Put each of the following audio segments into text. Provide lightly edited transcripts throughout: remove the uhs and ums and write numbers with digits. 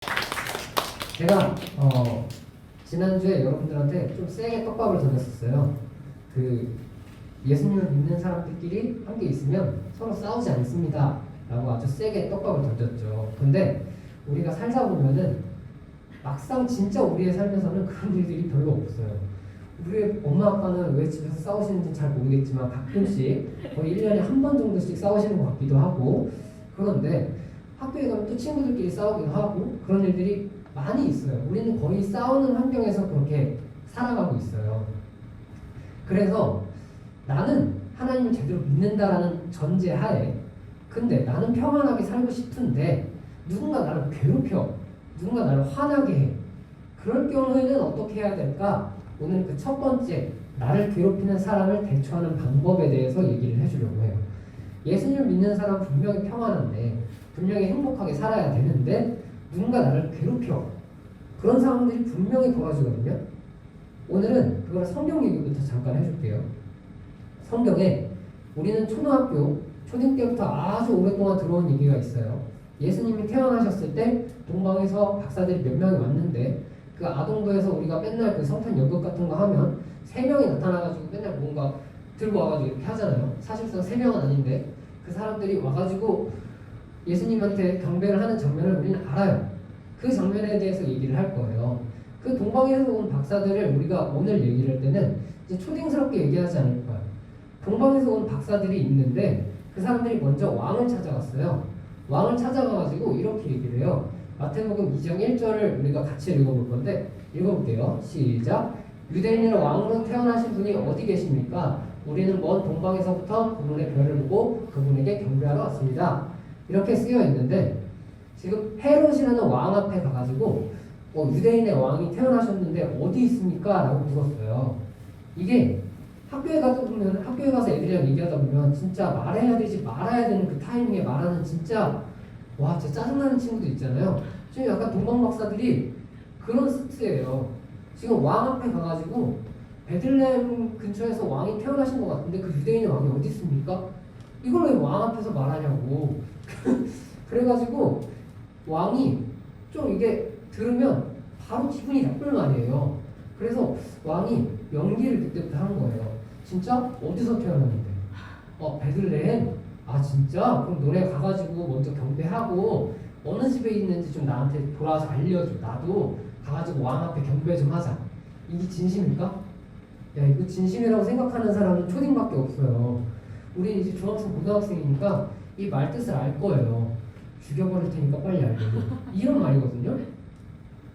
제가 지난주에 여러분들한테 좀 세게 떡밥을 던졌었어요. 그 예수님을 믿는 사람들끼리 함께 있으면 서로 싸우지 않습니다 라고 아주 세게 떡밥을 던졌죠. 근데 우리가 살다 보면은 막상 진짜 우리의 삶에서는 그런 일들이 별로 없어요. 우리의 엄마 아빠는 왜 집에서 싸우시는지 잘 모르겠지만 가끔씩 거의 1년에 한 번 정도씩 싸우시는 것 같기도 하고, 그런데 학교에 가면 또 친구들끼리 싸우기도 하고 그런 일들이 많이 있어요. 우리는 거의 싸우는 환경에서 그렇게 살아가고 있어요. 그래서 나는 하나님을 제대로 믿는다라는 전제하에, 근데 나는 평안하게 살고 싶은데 누군가 나를 괴롭혀, 누군가 나를 화나게 해. 그럴 경우에는 어떻게 해야 될까? 오늘 그 첫 번째, 나를 괴롭히는 사람을 대처하는 방법에 대해서 얘기를 해주려고 해요. 예수님을 믿는 사람은 분명히 평안한데, 분명히 행복하게 살아야 되는데 누군가 나를 괴롭혀. 그런 상황들이 분명히 벌어지거든요. 오늘은 그걸 성경 얘기부터 잠깐 해줄게요. 성경에 우리는 초등학교, 초딩 때부터 아주 오랫동안 들어온 얘기가 있어요. 예수님이 태어나셨을 때 동방에서 박사들이 몇 명이 왔는데, 그 아동부에서 우리가 맨날 그 성탄 연극 같은 거 하면 3명이 나타나가지고 맨날 뭔가 들고 와가지고 이렇게 하잖아요. 사실상 3명은 아닌데 그 사람들이 와가지고 예수님한테 경배를 하는 장면을 우리는 알아요. 그 장면에 대해서 얘기를 할 거예요. 그 동방에서 온 박사들을 우리가 오늘 얘기를 할 때는 이제 초딩스럽게 얘기하지 않을 거예요. 동방에서 온 박사들이 있는데 그 사람들이 먼저 왕을 찾아갔어요. 왕을 찾아가가지고 이렇게 얘기를 해요. 마태복음 2장 1절을 우리가 같이 읽어볼 건데, 읽어볼게요. 시작. 유대인의 왕으로 태어나신 분이 어디 계십니까? 우리는 먼 동방에서부터 그분의 별을 보고 그분에게 경배하러 왔습니다. 이렇게 쓰여 있는데, 지금 헤롯이라는 왕 앞에 가가지고 유대인의 왕이 태어나셨는데 어디 있습니까? 라고 물었어요. 이게 학교에 가서 애들이랑 얘기하다 보면 진짜 말해야 되지 말아야 되는 그 타이밍에 말하는, 진짜 와 진짜 짜증나는 친구도 있잖아요. 지금 약간 동방 박사들이 그런 스트예요. 지금 왕 앞에 가가지고 베들레헴 근처에서 왕이 태어나신 것 같은데 그 유대인의 왕이 어디 있습니까? 이걸 왜 왕 앞에서 말하냐고. 그래가지고 왕이 좀 이게 들으면 바로 기분이 나쁠 말이에요. 그래서 왕이 연기를 그때부터 한 거예요. 진짜? 어디서 태어났는데? 베들레헴? 아 진짜? 그럼 너네 가가지고 먼저 경배하고 어느 집에 있는지 좀 나한테 돌아와서 알려줘. 나도 가가지고 왕 앞에 경배 좀 하자. 이게 진심일까? 야, 이거 진심이라고 생각하는 사람은 초딩밖에 없어요. 우리 이제 중학생, 고등학생이니까 이 말 뜻을 알 거예요. 죽여버릴 테니까 빨리 알려줘. 이런 말이거든요.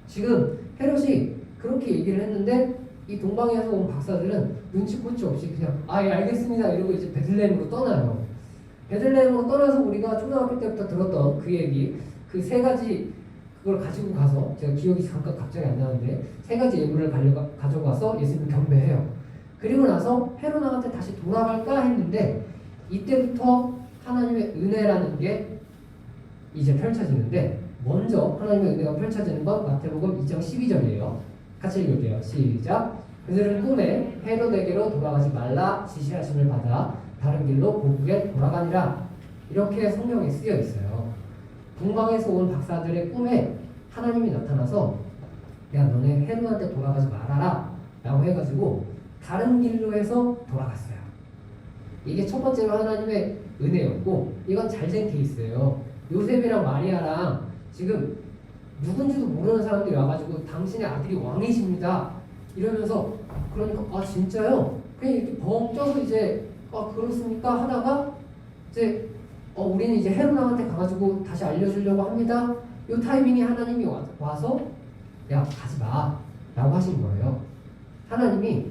지금 헤롯이 그렇게 얘기를 했는데 이 동방에서 온 박사들은 눈치코치 없이 그냥 예 알겠습니다 이러고 이제 베들레헴으로 떠나요. 베들레헴으로 떠나서 우리가 초등학교 때부터 들었던 그 얘기, 그 3가지 그걸 가지고 가서, 제가 기억이 잠깐 갑자기 안 나는데 3가지 예물을 가져가서 예수님을 경배해요. 그리고 나서 헤로나한테 다시 돌아갈까 했는데 이때부터 하나님의 은혜라는 게 이제 펼쳐지는데, 먼저 하나님의 은혜가 펼쳐지는 건 마태복음 2장 12절이에요. 같이 읽을게요. 시작. 그들은 꿈에 헤롯에게로 돌아가지 말라 지시하심을 받아 다른 길로 고국에 돌아가니라. 이렇게 성경에 쓰여 있어요. 동방에서 온 박사들의 꿈에 하나님이 나타나서 야 너네 헤롯한테 돌아가지 말아라 라고 해가지고 다른 길로 해서 돌아갔어요. 이게 첫 번째로 하나님의 은혜였고, 이건 잘된 케이스예요. 요셉이랑 마리아랑 지금 누군지도 모르는 사람들이 와가지고 당신의 아들이 왕이십니다 이러면서, 그러니까 진짜요? 그냥 이렇게 벙 쪄서 이제 그렇습니까? 하다가 이제 우리는 이제 헤롯한테 가가지고 다시 알려주려고 합니다. 요 타이밍에 하나님이 와서 야 가지 마 라고 하신 거예요. 하나님이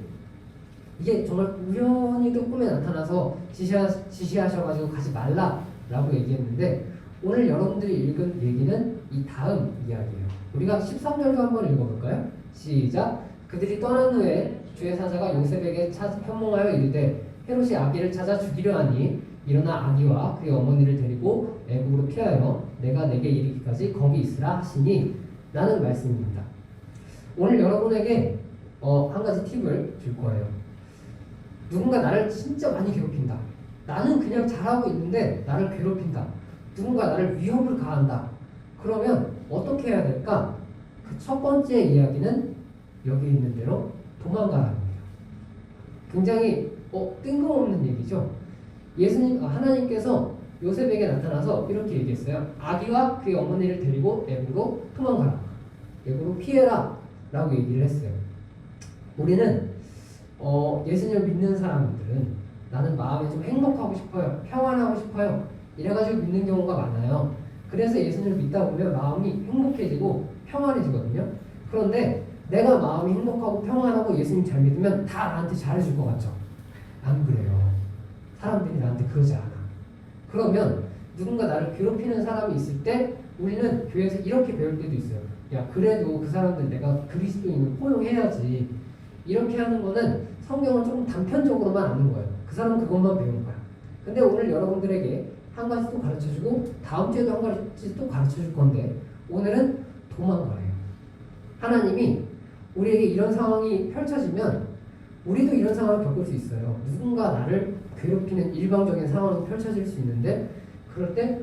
이게 정말 우연히도 꿈에 나타나서 지시하셔가지고 가지 말라 라고 얘기했는데, 오늘 여러분들이 읽은 얘기는 이 다음 이야기예요. 우리가 13절도 한번 읽어볼까요? 시작. 그들이 떠난 후에 주의 사자가 요셉에게 현몽하여 이르되 헤롯이 아기를 찾아 죽이려 하니 일어나 아기와 그의 어머니를 데리고 애국으로 피하여 내가 내게 이르기까지 거기 있으라 하시니 라는 말씀입니다. 오늘 여러분에게 한 가지 팁을 줄 거예요. 누군가 나를 진짜 많이 괴롭힌다. 나는 그냥 잘하고 있는데 나를 괴롭힌다. 누군가 나를 위협을 가한다. 그러면 어떻게 해야 될까? 그 첫 번째 이야기는 여기 있는 대로 도망가라는 거예요. 굉장히 뜬금없는 얘기죠. 하나님께서 요셉에게 나타나서 이렇게 얘기했어요. 아기와 그의 어머니를 데리고 애굽으로 도망가라. 애굽으로 피해라. 라고 얘기를 했어요. 우리는 예수님을 믿는 사람들은 나는 마음에 좀 행복하고 싶어요. 평안하고 싶어요. 이래가지고 믿는 경우가 많아요. 그래서 예수님을 믿다 보면 마음이 행복해지고 평안해지거든요. 그런데 내가 마음이 행복하고 평안하고 예수님 잘 믿으면 다 나한테 잘해줄 것 같죠? 안 그래요. 사람들이 나한테 그러지 않아. 그러면 누군가 나를 괴롭히는 사람이 있을 때 우리는 교회에서 이렇게 배울 때도 있어요. 야, 그래도 그 사람들 내가 그리스도인을 포용해야지. 이렇게 하는 거는 성경을 조금 단편적으로만 아는 거예요. 그 사람은 그것만 배운 거야. 근데 오늘 여러분들에게 한 가지 또 가르쳐주고 다음 주에도 한 가지 또 가르쳐줄 건데 오늘은 도망가래요. 하나님이 우리에게 이런 상황이 펼쳐지면 우리도 이런 상황을 겪을 수 있어요. 누군가 나를 괴롭히는 일방적인 상황이 펼쳐질 수 있는데 그럴 때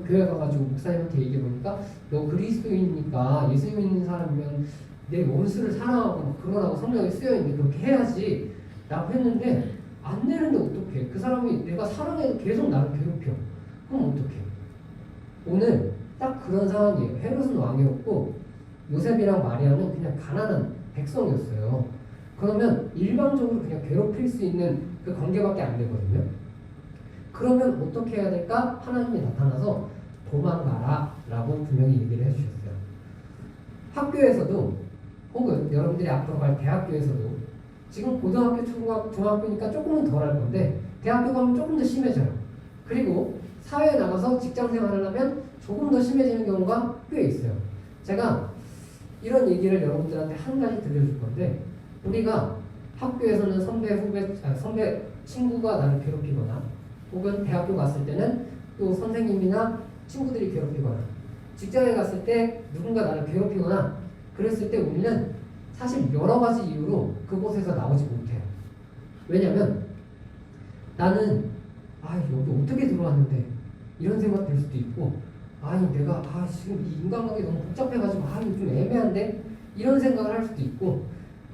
교회 가가지고 목사님한테 얘기해보니까 너 그리스도인이니까 예수 믿는 사람이면 내 원수를 사랑하고 그러라고 성경에 쓰여있는데 그렇게 해야지 라고 했는데 안 되는데 어떡해. 그 사람이 내가 사랑해도 계속 나를 괴롭혀. 그럼 어떡해. 오늘 딱 그런 상황이에요. 헤롯은 왕이었고 요셉이랑 마리아는 그냥 가난한 백성이었어요. 그러면 일방적으로 그냥 괴롭힐 수 있는 그 관계밖에 안 되거든요. 그러면 어떻게 해야 될까? 하나님이 나타나서 도망가라 라고 분명히 얘기를 해주셨어요. 학교에서도 혹은 여러분들이 앞으로 갈 대학교에서도 지금 고등학교, 중학교니까 조금은 덜 할 건데 대학교 가면 조금 더 심해져요. 그리고 사회에 나가서 직장생활을 하면 조금 더 심해지는 경우가 꽤 있어요. 제가 이런 얘기를 여러분들한테 한 가지 들려줄 건데 우리가 학교에서는 선배 친구가 나를 괴롭히거나 혹은 대학교 갔을 때는 또 선생님이나 친구들이 괴롭히거나 직장에 갔을 때 누군가 나를 괴롭히거나 그랬을 때 우리는 사실 여러 가지 이유로 그곳에서 나오지 못해요. 왜냐면 나는 여기 어떻게 들어왔는데 이런 생각 들 수도 있고 내가 지금 이 인간관계 너무 복잡해가지고 이거 좀 애매한데 이런 생각을 할 수도 있고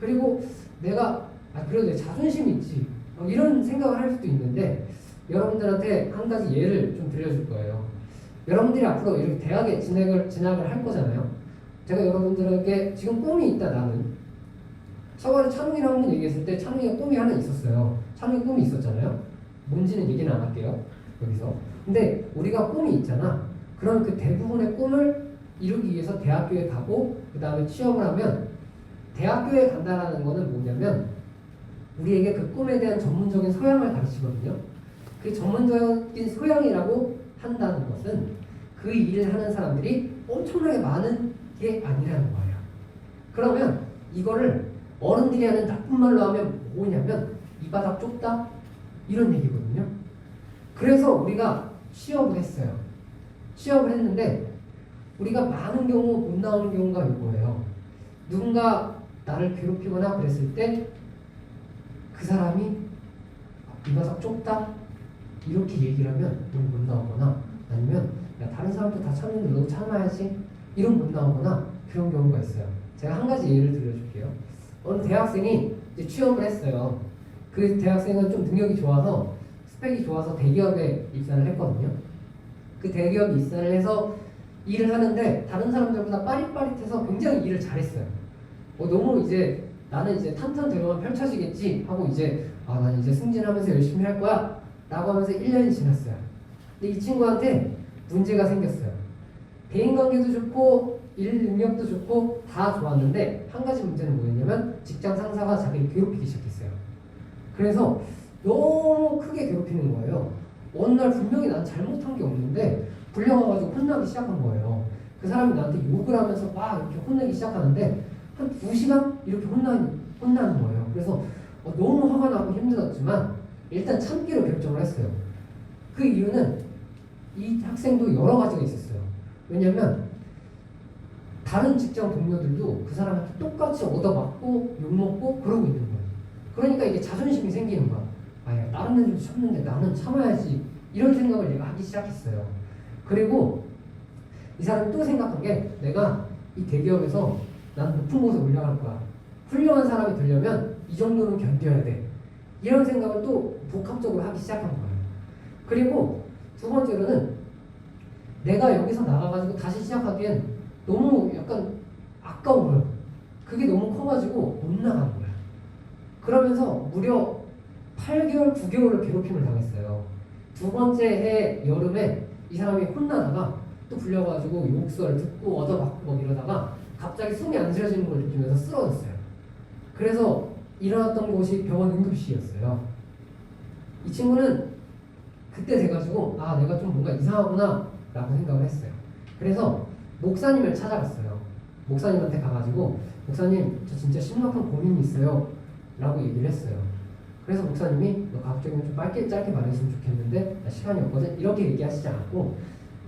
그리고 내가 그래도 내 자존심이 있지 이런 생각을 할 수도 있는데 여러분들한테 한 가지 예를 좀 들려줄 거예요. 여러분들이 앞으로 이렇게 대학에 진학을 할 거잖아요. 제가 여러분들에게 지금 꿈이 있다 나는 저번에 찬웅이랑 한번 얘기했을 때 찬웅이가 꿈이 하나 있었어요. 찬웅이 꿈이 있었잖아요. 뭔지는 얘기는 안 할게요. 여기서. 근데 우리가 꿈이 있잖아. 그럼 그 대부분의 꿈을 이루기 위해서 대학교에 가고 그 다음에 취업을 하면 대학교에 간다라는 거는 뭐냐면 우리에게 그 꿈에 대한 전문적인 소양을 가르치거든요. 그 전문적인 소양이라고 한다는 것은 그 일을 하는 사람들이 엄청나게 많은 게 아니라는 거예요. 그러면 이거를 어른들이 하는 나쁜 말로 하면 뭐냐면 이 바닥 좁다 이런 얘기거든요. 그래서 우리가 취업을 했어요. 취업을 했는데 우리가 많은 경우 못 나오는 경우가 이거예요. 누군가 나를 괴롭히거나 그랬을 때 그 사람이 이 바닥 좁다 이렇게 얘기를 하면 우리 못 나오거나 아니면 야 다른 사람도 다 참는데 너도 참아야지 이런 못 나오거나 그런 경우가 있어요. 제가 한 가지 예를 들어줄게요. 어느 대학생이 이제 취업을 했어요. 그 대학생은 좀 능력이 좋아서 스펙이 좋아서 대기업에 입사를 했거든요. 그 대기업에 입사를 해서 일을 하는데 다른 사람들보다 빠릿빠릿해서 굉장히 일을 잘했어요. 너무 이제 나는 이제 탄탄대로만 펼쳐지겠지 하고 이제 난 이제 승진하면서 열심히 할 거야 라고 하면서 1년이 지났어요. 근데 이 친구한테 문제가 생겼어요. 대인관계도 좋고 일 능력도 좋고 다 좋았는데 한 가지 문제는 뭐였냐면 직장 상사가 자기를 괴롭히기 시작했어요. 그래서 너무 크게 괴롭히는 거예요. 어느 날 분명히 난 잘못한 게 없는데 불려가지고 혼나기 시작한 거예요. 그 사람이 나한테 욕을 하면서 막 이렇게 혼내기 시작하는데 한 2시간 이렇게 혼나는 거예요. 그래서 너무 화가 나고 힘들었지만 일단 참기로 결정을 했어요. 그 이유는 이 학생도 여러 가지가 있었어요. 왜냐면 다른 직장 동료들도 그 사람한테 똑같이 얻어맞고 욕먹고 그러고 있는 거예요. 그러니까 이게 자존심이 생기는 거야. 야, 다른 애들도 참는데 나는 참아야지 이런 생각을 내가 하기 시작했어요. 그리고 이 사람이 또 생각한 게 내가 이 대기업에서 난 높은 곳에 올라갈 거야. 훌륭한 사람이 되려면 이 정도는 견뎌야 돼. 이런 생각을 또 복합적으로 하기 시작한 거예요. 그리고 두 번째로는 내가 여기서 나가가지고 다시 시작하기엔 너무 약간 아까워요. 그게 너무 커가지고 못 나가는 거야. 그러면서 무려 8개월, 9개월을 괴롭힘을 당했어요. 두 번째 해 여름에 이 사람이 혼나다가 또 불려가지고 욕설을 듣고 얻어맞고 막 이러다가 갑자기 숨이 안 쉬어지는 걸 느끼면서 쓰러졌어요. 그래서 일어났던 곳이 병원 응급실이었어요. 이 친구는 그때 돼가지고 아 내가 좀 뭔가 이상하구나 라고 생각을 했어요. 그래서 목사님을 찾아갔어요. 목사님한테 가가지고 목사님 저 진짜 심각한 고민이 있어요 라고 얘기를 했어요. 그래서 목사님이 너 갑자기 좀 짧게 말해주면 좋겠는데 나 시간이 없거든 이렇게 얘기하시지 않고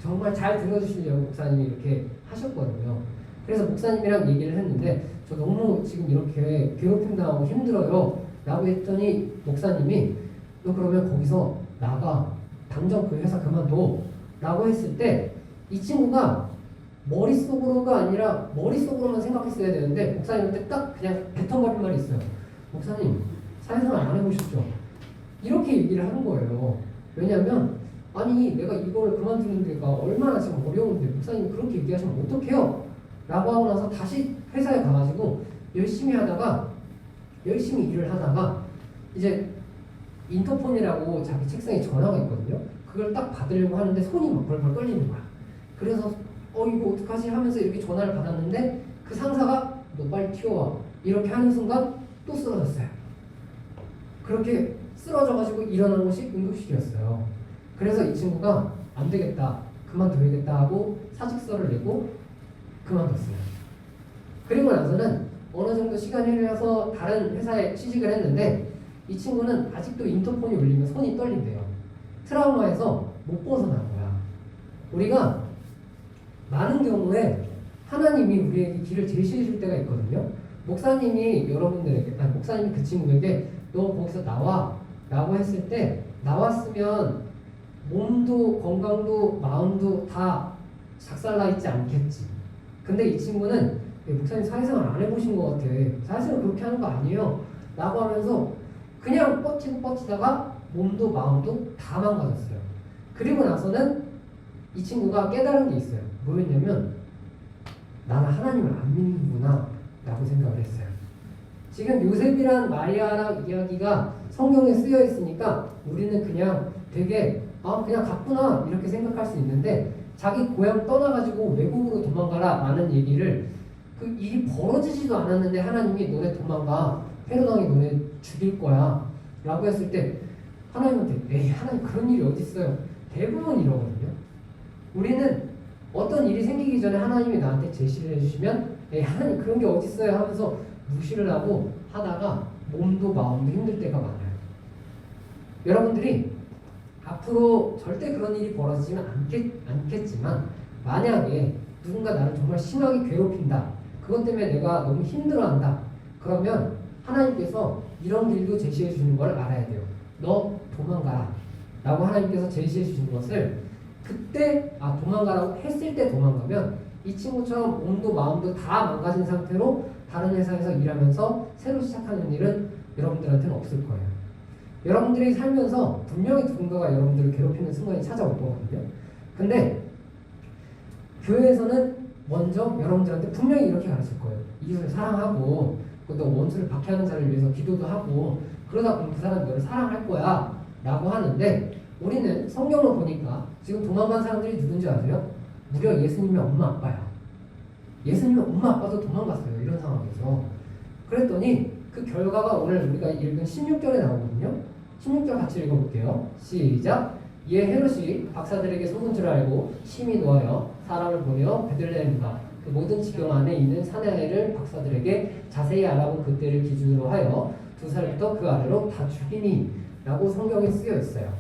정말 잘 들어주시려고 목사님이 이렇게 하셨거든요. 그래서 목사님이랑 얘기를 했는데 저 너무 지금 이렇게 괴롭힘 당하고 힘들어요 라고 했더니 목사님이 너 그러면 거기서 나가 당장 그 회사 그만둬 라고 했을 때 이 친구가 머릿속으로가 아니라 머릿속으로만 생각했어야 되는데 목사님한테 딱 그냥 뱉어버린 말이 있어요. 목사님 사회생활 안 해보셨죠? 이렇게 얘기를 하는 거예요. 왜냐하면 아니 내가 이걸 그만두는 데가 얼마나 지금 어려운데 목사님이 그렇게 얘기하시면 어떡해요? 라고 하고 나서 다시 회사에 가가지고 열심히 일을 하다가 이제 인터폰이라고 자기 책상에 전화가 있거든요. 그걸 딱 받으려고 하는데 손이 막 벌벌 떨리는 거야. 그래서 이거 어떡하지 하면서 이렇게 전화를 받았는데 그 상사가 너 빨리 튀어와 이렇게 하는 순간 또 쓰러졌어요. 그렇게 쓰러져가지고 일어난 곳이 응급실이었어요. 그래서 이 친구가 안 되겠다 그만둬야겠다 하고 사직서를 내고 그만뒀어요. 그리고 나서는 어느 정도 시간이 흘러서 다른 회사에 취직을 했는데 이 친구는 아직도 인터폰이 울리면 손이 떨린대요. 트라우마에서 못 벗어난 거야. 우리가 많은 경우에 하나님이 우리에게 길을 제시해 줄 때가 있거든요. 목사님이 목사님이 그 친구에게 너 거기서 나와 라고 했을 때 나왔으면 몸도 건강도 마음도 다 작살나 있지 않겠지. 근데 이 친구는 목사님 사회생활 안 해보신 것 같아. 사회생활 그렇게 하는 거 아니에요 라고 하면서 그냥 뻗치다가 몸도 마음도 다 망가졌어요. 그리고 나서는 이 친구가 깨달은 게 있어요. 뭐였냐면 나는 하나님을 안 믿는구나 라고 생각을 했어요. 지금 요셉이랑 마리아랑 이야기가 성경에 쓰여 있으니까 우리는 그냥 되게 그냥 갔구나 이렇게 생각할 수 있는데 자기 고향 떠나가지고 외국으로 도망가라 라는 얘기를 그 일이 벌어지지도 않았는데 하나님이 너네 도망가 헤로당이 너네 죽일 거야 라고 했을 때 하나님한테 에이 하나님 그런 일이 어디 있어요. 대부분 이러거든요. 우리는 어떤 일이 생기기 전에 하나님이 나한테 제시를 해주시면 에이 하나님 그런 게 어디 있어요 하면서 무시를 하고 하다가 몸도 마음도 힘들 때가 많아요. 여러분들이 앞으로 절대 그런 일이 벌어지지는 않겠지만 만약에 누군가 나를 정말 심하게 괴롭힌다. 그것 때문에 내가 너무 힘들어한다. 그러면 하나님께서 이런 길도 제시해 주시는 걸 알아야 돼요. 너 도망가라 라고 하나님께서 제시해 주신 것을 그때 도망가라고 했을 때 도망가면 이 친구처럼 몸도 마음도 다 망가진 상태로 다른 회사에서 일하면서 새로 시작하는 일은 여러분들한테는 없을 거예요. 여러분들이 살면서 분명히 누군가가 여러분들을 괴롭히는 순간이 찾아올 거거든요. 근데 교회에서는 먼저 여러분들한테 분명히 이렇게 가르칠 거예요. 이웃을 사랑하고 또 원수를 박해하는 자를 위해서 기도도 하고 그러다 보면 그 사람이 너를 사랑할 거야 라고 하는데 우리는 성경을 보니까 지금 도망간 사람들이 누군지 아세요? 무려 예수님의 엄마 아빠야. 예수님의 엄마 아빠도 도망갔어요. 이런 상황에서. 그랬더니 그 결과가 오늘 우리가 읽은 16절에 나오거든요. 16절 같이 읽어볼게요. 시작. 이에 헤롯이 박사들에게 속은 줄 알고 심히 노하여 사람을 보내어 베들레헴과 그 모든 지경 안에 있는 사내를 박사들에게 자세히 알아본 그때를 기준으로 하여 2살부터 그 아래로 다 죽이니 라고 성경에 쓰여 있어요.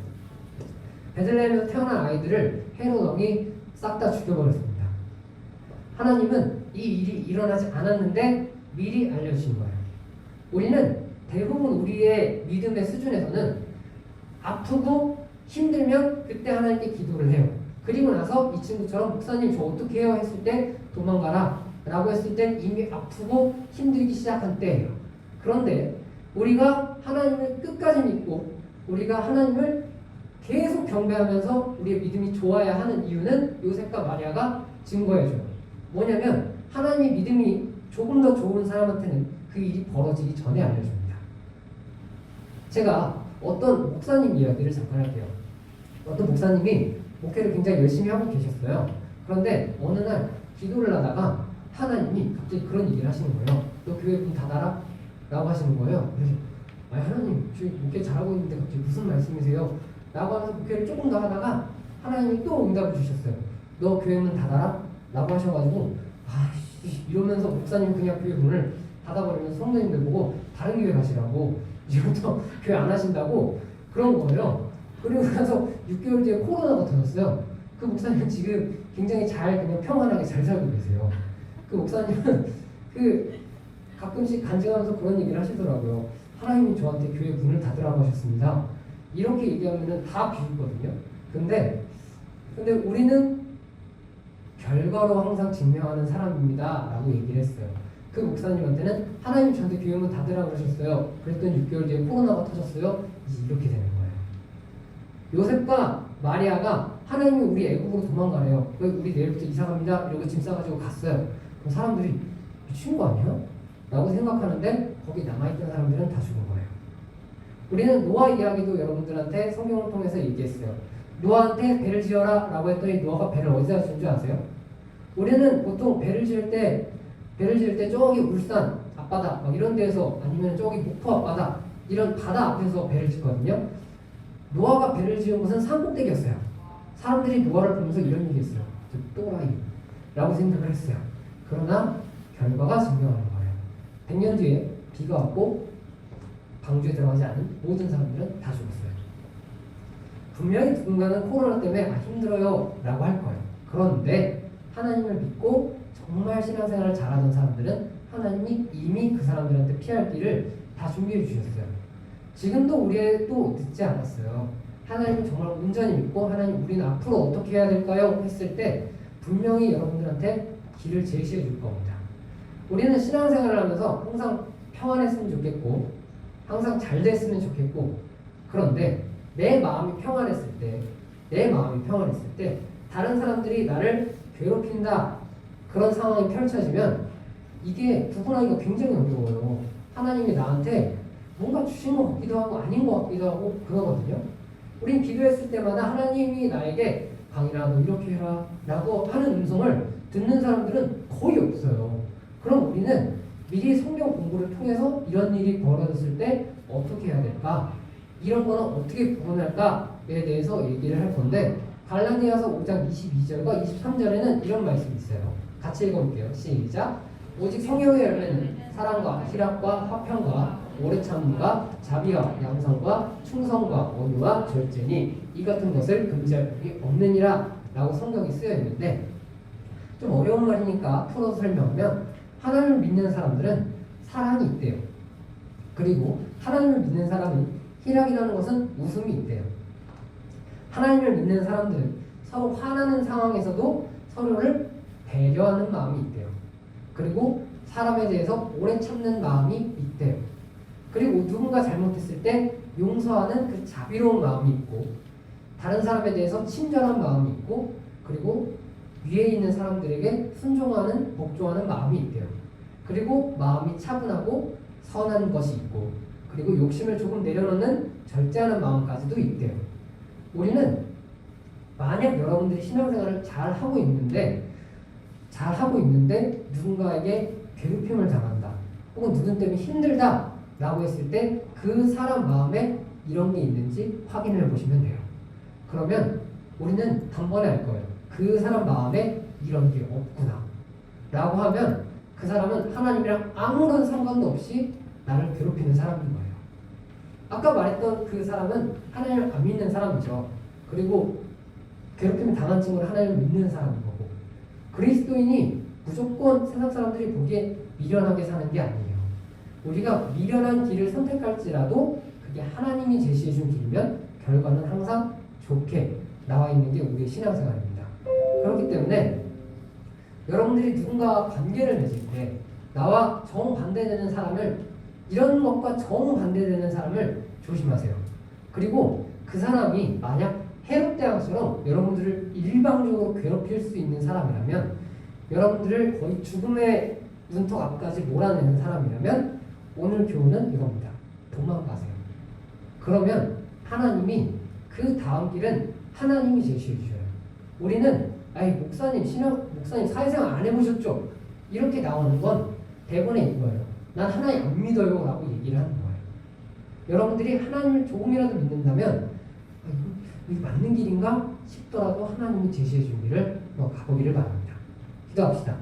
베들레헴에서 태어난 아이들을 헤롯 왕이 싹 다 죽여버렸습니다. 하나님은 이 일이 일어나지 않았는데 미리 알려주신 거예요. 우리는 대부분 우리의 믿음의 수준에서는 아프고 힘들면 그때 하나님께 기도를 해요. 그리고 나서 이 친구처럼 목사님 저 어떻게 해요? 했을 때 도망가라 라고 했을 때 이미 아프고 힘들기 시작한 때예요. 그런데 우리가 하나님을 끝까지 믿고 우리가 하나님을 계속 경배하면서 우리의 믿음이 좋아야 하는 이유는 요셉과 마리아가 증거해줘요. 뭐냐면 하나님의 믿음이 조금 더 좋은 사람한테는 그 일이 벌어지기 전에 알려줍니다. 제가 어떤 목사님 이야기를 잠깐 할게요. 어떤 목사님이 목회를 굉장히 열심히 하고 계셨어요. 그런데 어느 날 기도를 하다가 하나님이 갑자기 그런 얘기를 하시는 거예요. 너 교회 문 닫아라 라고 하시는 거예요. 그래서 아니 하나님 저희 목회 잘하고 있는데 갑자기 무슨 말씀이세요? 라고 하면서 목회를 조금 더 하다가 하나님이 또 응답을 주셨어요. 너 교회 문 닫아라 라고 하셔가지고 아이씨 이러면서 목사님 그냥 교회 문을 닫아버리면서 성도님들 보고 다른 교회 가시라고 이제부터 교회 안 하신다고 그런 거예요. 그리고 나서 6개월 뒤에 코로나가 터졌어요. 그 목사님은 지금 굉장히 잘 그냥 평안하게 잘 살고 계세요. 그 목사님은 그 가끔씩 간증하면서 그런 얘기를 하시더라고요. 하나님이 저한테 교회 문을 닫으라고 하셨습니다. 이렇게 얘기하면은 다 비웃거든요. 근데 우리는 결과로 항상 증명하는 사람입니다 라고 얘기를 했어요. 그 목사님한테는 하나님 저한테 교회 문 닫으라고 하셨어요. 그랬더니 6개월 뒤에 코로나가 터졌어요. 이제 이렇게 되는 거예요. 요셉과 마리아가 하나님이 우리 애국으로 도망가래요. 우리 내일부터 이사갑니다. 이러고 짐 싸가지고 갔어요. 그럼 사람들이 미친 거 아니야? 라고 생각하는데 거기 남아있던 사람들은 다 죽은 거예요. 우리는 노아 이야기도 여러분들한테 성경을 통해서 얘기했어요. 노아한테 배를 지어라 라고 했더니 노아가 배를 어디다 지은 줄 아세요? 우리는 보통 배를 지을 때 저기 울산 앞바다 막 이런 데서 아니면 저기 목포 앞바다 이런 바다 앞에서 배를 짓거든요. 노아가 배를 지은 곳은 산꼭대기였어요. 사람들이 노아를 보면서 이런 얘기했어요. 저 또라이 라고 생각을 했어요. 그러나 결과가 증명하는 거예요. 100년 뒤에 비가 왔고 방주에 들어가지 않은 모든 사람들은 다 죽었어요. 분명히 누군가는 코로나 때문에 힘들어요 라고 할 거예요. 그런데 하나님을 믿고 정말 신앙생활을 잘하던 사람들은 하나님이 이미 그 사람들한테 피할 길을 다 준비해 주셨어요. 지금도 우리도 늦지 않았어요. 하나님을 정말 온전히 믿고 하나님 우리는 앞으로 어떻게 해야 될까요? 했을 때 분명히 여러분들한테 길을 제시해 줄 겁니다. 우리는 신앙생활을 하면서 항상 평안했으면 좋겠고 항상 잘 됐으면 좋겠고 그런데 내 마음이 평안했을 때 다른 사람들이 나를 괴롭힌다 그런 상황이 펼쳐지면 이게 구분하기가 굉장히 어려워요. 하나님이 나한테 뭔가 주신 것 같기도 하고 아닌 것 같기도 하고 그러거든요. 우린 기도했을 때마다 하나님이 나에게 강인아 너 이렇게 해라 라고 하는 음성을 듣는 사람들은 거의 없어요. 그럼 우리는 미리 성경 공부를 통해서 이런 일이 벌어졌을 때 어떻게 해야 될까? 이런 거는 어떻게 구분할까에 대해서 얘기를 할 건데 갈라디아서 5장 22절과 23절에는 이런 말씀이 있어요. 같이 읽어볼게요. 시작. 오직 성령의 열매는 사랑과 희락과 화평과 오래 참음과 자비와 양성과 충성과 온유와 절제니 이 같은 것을 금지할 법이 없느니라 라고 성경이 쓰여 있는데 좀 어려운 말이니까 풀어서 설명하면 하나님을 믿는 사람들은 사랑이 있대요. 그리고 하나님을 믿는 사람은 희락이라는 것은 웃음이 있대요. 하나님을 믿는 사람들은 서로 화나는 상황에서도 서로를 배려하는 마음이 있대요. 그리고 사람에 대해서 오래 참는 마음이 있대요. 그리고 누군가 잘못했을 때 용서하는 그 자비로운 마음이 있고 다른 사람에 대해서 친절한 마음이 있고 그리고 위에 있는 사람들에게 순종하는 복종하는 마음이 있대요. 그리고 마음이 차분하고 선한 것이 있고 그리고 욕심을 조금 내려놓는 절제하는 마음까지도 있대요. 우리는 만약 여러분들이 신앙생활을 잘 하고 있는데 누군가에게 괴롭힘을 당한다 혹은 누군 때문에 힘들다 라고 했을 때 그 사람 마음에 이런 게 있는지 확인해 보시면 돼요. 그러면 우리는 단번에 알 거예요. 그 사람 마음에 이런 게 없구나 라고 하면 그 사람은 하나님이랑 아무런 상관도 없이 나를 괴롭히는 사람인 거예요. 아까 말했던 그 사람은 하나님을 안 믿는 사람이죠. 그리고 괴롭힘을 당한 친구는 하나님을 믿는 사람인 거고 그리스도인이 무조건 세상 사람들이 보기에 미련하게 사는 게 아니에요. 우리가 미련한 길을 선택할지라도 그게 하나님이 제시해 준 길이면 결과는 항상 좋게 나와 있는 게 우리의 신앙생활입니다. 그렇기 때문에 여러분들이 누군가와 관계를 맺을 때 나와 정반대되는 사람을, 이런 것과 정반대되는 사람을 조심하세요. 그리고 그 사람이 만약 헤롯대왕처럼 여러분들을 일방적으로 괴롭힐 수 있는 사람이라면, 여러분들을 거의 죽음의 문턱 앞까지 몰아내는 사람이라면, 오늘 교훈은 이겁니다. 도망가세요. 그러면 하나님이 그 다음 길은 하나님이 제시해 주셔요. 우리는 아이 목사님 사회생활 안 해보셨죠? 이렇게 나오는 건 대본에 이거예요. 난 하나님 안 믿어요 라고 얘기를 하는 거예요. 여러분들이 하나님을 조금이라도 믿는다면 이게 맞는 길인가 싶더라도 하나님이 제시해 준 길을 가보기를 바랍니다. 기도합시다.